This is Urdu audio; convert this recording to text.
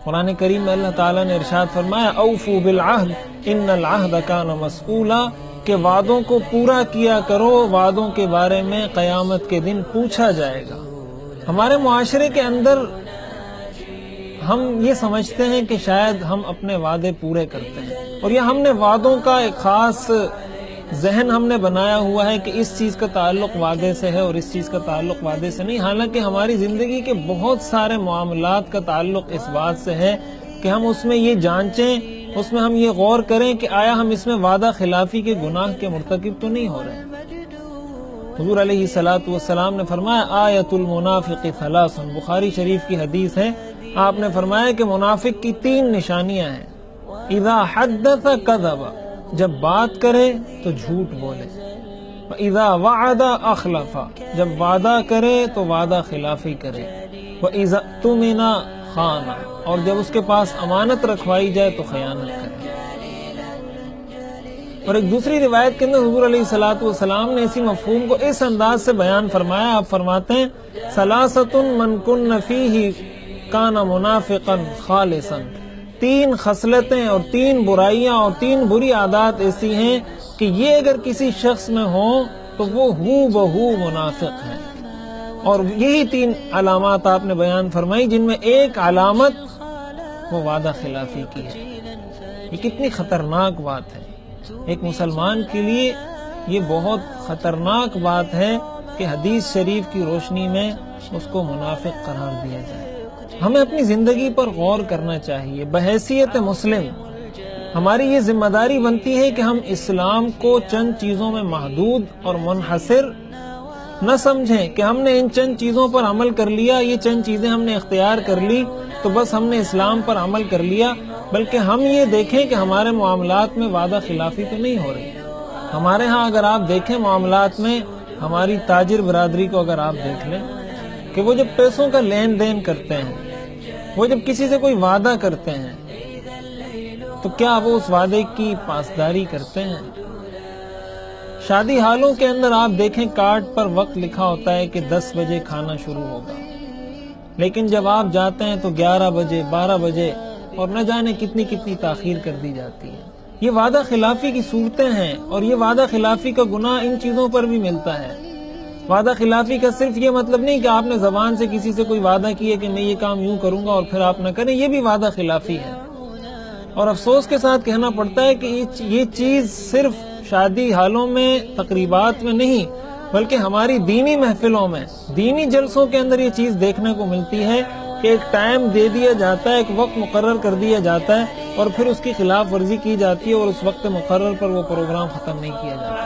قرآن کریم میں اللہ تعالیٰ نے ارشاد فرمایا اوفو بالعہد ان العہد کان مسئولا، کہ وعدوں کو پورا کیا کرو، وعدوں کے بارے میں قیامت کے دن پوچھا جائے گا۔ ہمارے معاشرے کے اندر ہم یہ سمجھتے ہیں کہ شاید ہم اپنے وعدے پورے کرتے ہیں، اور یہ ہم نے وعدوں کا ایک خاص ذہن ہم نے بنایا ہوا ہے کہ اس چیز کا تعلق وعدے سے ہے اور اس چیز کا تعلق وعدے سے نہیں، حالانکہ ہماری زندگی کے بہت سارے معاملات کا تعلق اس بات سے ہے کہ ہم اس میں یہ جانچیں، اس میں ہم یہ غور کریں کہ آیا ہم اس میں وعدہ خلافی کے گناہ کے مرتکب تو نہیں ہو رہے ہیں۔ حضور علیہ الصلوۃ والسلام نے فرمایا آیت المنافق ثلاث، بخاری شریف کی حدیث ہے، آپ نے فرمایا کہ منافق کی 3 نشانیاں ہیں۔ اذا حدث کذب، جب بات کرے تو جھوٹ بولے، اذا وعد اخلف، جب وعدہ کرے تو وعدہ خلافی کرے، واذا اؤتمن خان، اور جب اس کے پاس امانت رکھوائی جائے تو خیانت کرے۔ اور ایک دوسری روایت کے اندر حضور علیہ الصلوۃ والسلام نے اسی مفہوم کو اس انداز سے بیان فرمایا، آپ فرماتے ہیں ثلاثۃ من کن فیہ کان منافقا خالصا، 3 خصلتیں اور 3 برائیاں اور 3 بری عادات ایسی ہیں کہ یہ اگر کسی شخص میں ہوں تو وہ ہو بہو منافق ہے۔ اور یہی 3 علامات آپ نے بیان فرمائی، جن میں ایک علامت وہ وعدہ خلافی کی ہے۔ یہ کتنی خطرناک بات ہے، ایک مسلمان کے لیے یہ بہت خطرناک بات ہے کہ حدیث شریف کی روشنی میں اس کو منافق قرار دیا جائے۔ ہمیں اپنی زندگی پر غور کرنا چاہیے۔ بحیثیت مسلم ہماری یہ ذمہ داری بنتی ہے کہ ہم اسلام کو چند چیزوں میں محدود اور منحصر نہ سمجھیں کہ ہم نے ان چند چیزوں پر عمل کر لیا، یہ چند چیزیں ہم نے اختیار کر لی تو بس ہم نے اسلام پر عمل کر لیا، بلکہ ہم یہ دیکھیں کہ ہمارے معاملات میں وعدہ خلافی تو نہیں ہو رہی۔ ہمارے ہاں اگر آپ دیکھیں معاملات میں، ہماری تاجر برادری کو اگر آپ دیکھ لیں کہ وہ جب پیسوں کا لین دین کرتے ہیں، وہ جب کسی سے کوئی وعدہ کرتے ہیں تو کیا وہ اس وعدے کی پاسداری کرتے ہیں؟ شادی حالوں کے اندر آپ دیکھیں کارڈ پر وقت لکھا ہوتا ہے کہ 10 بجے کھانا شروع ہوگا، لیکن جب آپ جاتے ہیں تو 11 بجے 12 بجے اور نہ جانے کتنی تاخیر کر دی جاتی ہے۔ یہ وعدہ خلافی کی صورتیں ہیں، اور یہ وعدہ خلافی کا گناہ ان چیزوں پر بھی ملتا ہے۔ وعدہ خلافی کا صرف یہ مطلب نہیں کہ آپ نے زبان سے کسی سے کوئی وعدہ کیا کہ میں یہ کام یوں کروں گا اور پھر آپ نہ کریں، یہ بھی وعدہ خلافی ہے۔ اور افسوس کے ساتھ کہنا پڑتا ہے کہ یہ چیز صرف شادی حالوں میں، تقریبات میں نہیں، بلکہ ہماری دینی محفلوں میں، دینی جلسوں کے اندر یہ چیز دیکھنے کو ملتی ہے کہ ایک ٹائم دے دیا جاتا ہے، ایک وقت مقرر کر دیا جاتا ہے اور پھر اس کی خلاف ورزی کی جاتی ہے اور اس وقت مقرر پر وہ پروگرام ختم نہیں کیا جاتا۔